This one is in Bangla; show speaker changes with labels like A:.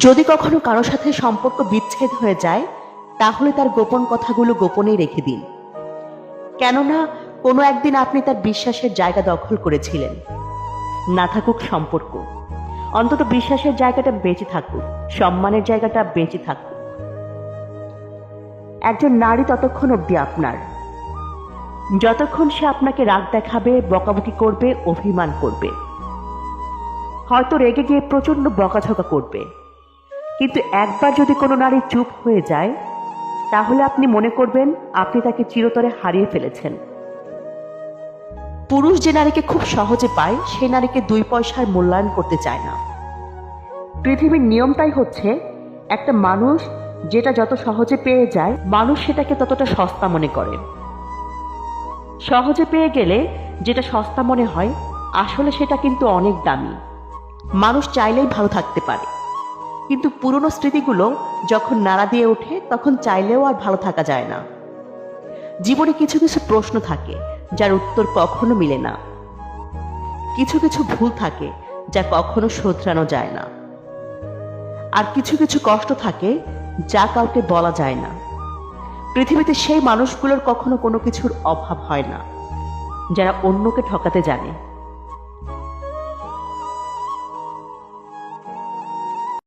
A: যদি কখনো কারো সাথে সম্পর্ক বিচ্ছেদ হয়ে যায়, তাহলে তার গোপন কথাগুলো গোপনেই রেখে দিন। কেননা কোনো একদিন আপনি তার বিশ্বাসের জায়গা দখল করেছিলেন। না থাকুক সম্পর্ক, অন্তত বিশ্বাসের জায়গাটা বেঁচে থাকুক, সম্মানের জায়গাটা বেঁচে থাকুক। একজন নারী ততক্ষণ অবধি আপনার, যতক্ষণ সে আপনাকে রাগ দেখাবে, বকাবকি করবে, অভিমান করবে, হয়তো রেগে গিয়ে প্রচন্ড বকাঝকা করবে। কিন্তু একবার যদি কোনো নারী চুপ হয়ে যায়, তাহলে আপনি মনে করবেন আপনি তাকে চিরতরে হারিয়ে ফেলেছেন। পুরুষ যে নারীকে খুব সহজে পায়, সে নারীকে 2 পয়সার মূল্যায়ন করতে চায় না। পৃথিবীর নিয়মটাই হচ্ছে, একটা মানুষ যেটা যত সহজে পেয়ে যায়, মানুষ সেটাকে ততটা সস্তা মনে করে। সহজে পেয়ে গেলে যেটা সস্তা মনে হয়, আসলে সেটা কিন্তু অনেক দামি। মানুষ চাইলেই ভালো থাকতে পারে, কিন্তু পুরনো স্মৃতিগুলো যখন নাড়া দিয়ে ওঠে, তখন চাইলেও আর ভালো থাকা যায় না। জীবনে কিছু কিছু প্রশ্ন থাকে যার উত্তর কখনো মিলে না। কিছু কিছু ভুল থাকে যা কখনো শোধরানো যায় না। আর কিছু কিছু কষ্ট থাকে যা কাউকে বলা যায় না। পৃথিবীতে সেই মানুষগুলোর কখনো কোনো কিছুর অভাব হয় না, যারা অন্যকে ঠকাতে জানে।